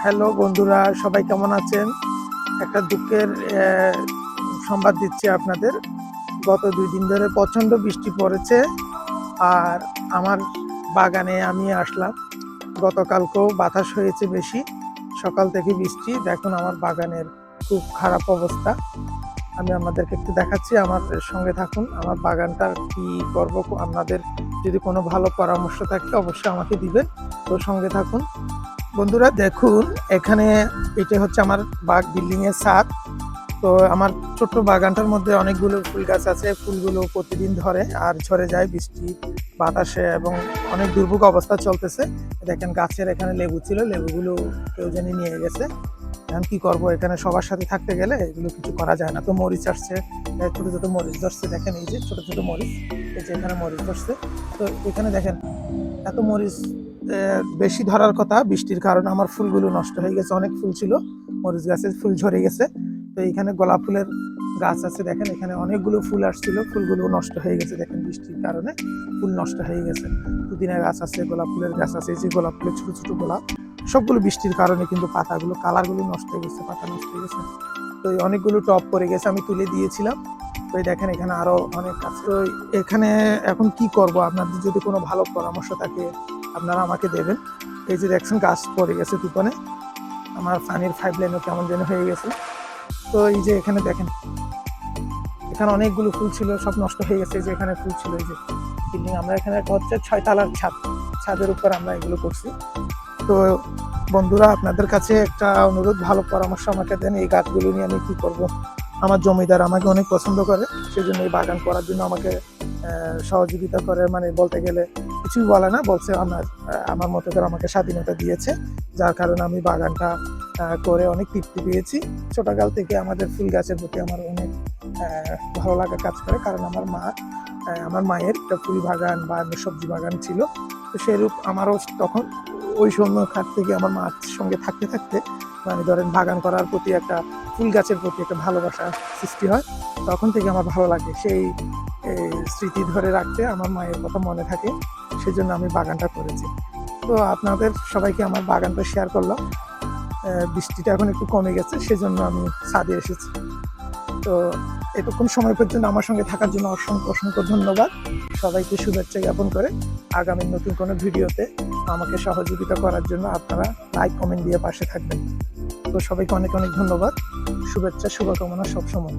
Hello বন্ধুরা, সবাই কেমন আছেন? একটা দুঃখের সংবাদ দিচ্ছি আপনাদের। গত 2 দিন ধরে প্রচণ্ড বৃষ্টি পড়েছে। আর আমার বাগানে আমি আসলাম। গতকালকেও বাতাস হয়েছে বেশি। সকাল থেকে বৃষ্টি। দেখুন আমার বাগানের খুব খারাপ অবস্থা। আমি আপনাদেরকে একটু দেখাচ্ছি, আমার সঙ্গে থাকুন। আমার বাগানটার কি করব, আপনাদের যদি কোনো ভালো পরামর্শ থাকে অবশ্যই আমাকে দিবেন। তো সঙ্গে থাকুন। বন্ধুরা দেখুন, এখানে এটা হচ্ছে আমার বিল্ডিং এর ছাদ। তো আমার ছোট্ট বাগানটার মধ্যে অনেকগুলো ফুল গাছ আছে। ফুলগুলো প্রতিদিন ধরে আর ঝরে যায় বৃষ্টি বাতাসে, এবং অনেক দুর্ভোগ অবস্থা চলতেছে। দেখেন গাছের এখানে লেবু ছিল, লেবুগুলো কেউ জানি নিয়ে গেছে। এখন কি করব, এখানে সবার সাথে থাকতে গেলে এগুলো কিছু করা যায় না। তো মরিচ আসছে, ছোট ছোট মরিচ ধরছে, দেখেন এই যে ছোট ছোট মরিচ, এই যে এখানে মরিচ ধরছে। তো এখানে দেখেন এত মরিচ বেশি ধরার কথা, বৃষ্টির কারণে আমার ফুলগুলো নষ্ট হয়ে গেছে। অনেক ফুল ছিল, মরিচ গাছের ফুল ঝরে গেছে। তো এইখানে গোলাপ ফুলের গাছ আছে, দেখেন এখানে অনেকগুলো ফুল আসছিল, ফুলগুলো নষ্ট হয়ে গেছে। দেখেন বৃষ্টির কারণে ফুল নষ্ট হয়ে গেছে। পুদিনা গাছ আছে, গোলাপ ফুলের গাছ আছে, এই যে গোলাপ ফুলের ছোট ছোট গোলাপ, সবগুলো বৃষ্টির কারণে কিন্তু পাতাগুলো কালারগুলো নষ্ট হয়ে গেছে, পাতা নষ্ট হয়ে গেছে। তো অনেকগুলো টপ পড়ে গেছে, আমি তুলে দিয়েছিলাম। তো দেখেন এখানে আরো অনেক আছে। তো এখানে এখন কি করব, আপনাদের যদি কোনো ভালো পরামর্শ থাকে আপনারা আমাকে দেবেন। এই যে দেখছেন গাছ পড়ে গেছে তুফানে, আমার পানির পাইপ লাইনও কেমন যেন হয়ে গেছে। তো এই যে এখানে দেখেন, এখানে অনেকগুলো ফুল ছিল, সব নষ্ট হয়ে গেছে। যে এখানে ফুল ছিল, এই যে বিল্ডিং, আমরা এখানে একটা হচ্ছে 6 তলার ছাদ, ছাদের উপর আমরা এগুলো করছি। তো বন্ধুরা আপনাদের কাছে একটা অনুরোধ, ভালো পরামর্শ আমাকে দেন। এই গাছগুলো নিয়ে আমি কি করব? আমার জমিদার আমাকে অনেক পছন্দ করে, সেজন্য এই বাগান করার জন্য আমাকে সহযোগিতা করে, মানে বলতে গেলে কিছুই বলে না, বলছে আমার মতো করে আমাকে স্বাধীনতা দিয়েছে, যার কারণে আমি বাগানটা করে অনেক তৃপ্তি পেয়েছি। ছোটকাল থেকে আমাদের ফুল গাছের প্রতি আমার অনেক ভালো লাগা কাজ করে, কারণ আমার মায়ের একটা ফুল বাগান বা সবজি বাগান ছিল। তো সেরূপ আমারও তখন ওই সময় খাত থেকে আমার মার সঙ্গে থাকতে থাকতে, মানে ধরেন বাগান করার প্রতি একটা, ফুল গাছের প্রতি একটা ভালোবাসা সৃষ্টি হয়। তখন থেকে আমার ভালো লাগে, সেই স্মৃতি ধরে রাখতে আমার মায়ের কথা মনে থাকে, সেজন্য আমি বাগানটা করেছি। তো আপনাদের সবাইকে আমার বাগানটা শেয়ার করলাম। বৃষ্টিটা এখন একটু কমে গেছে, সেজন্য আমি ছাদে এসেছি। তো এতক্ষণ সময় পর্যন্ত আমার সঙ্গে থাকার জন্য অসংখ্য অসংখ্য ধন্যবাদ। সবাইকে শুভেচ্ছা জ্ঞাপন করে আগামী নতুন কোনো ভিডিওতে আমাকে সহযোগিতা করার জন্য আপনারা লাইক কমেন্ট দিয়ে পাশে থাকবেন। তো সবাইকে অনেক অনেক ধন্যবাদ, শুভেচ্ছা শুভকামনা সবসময়।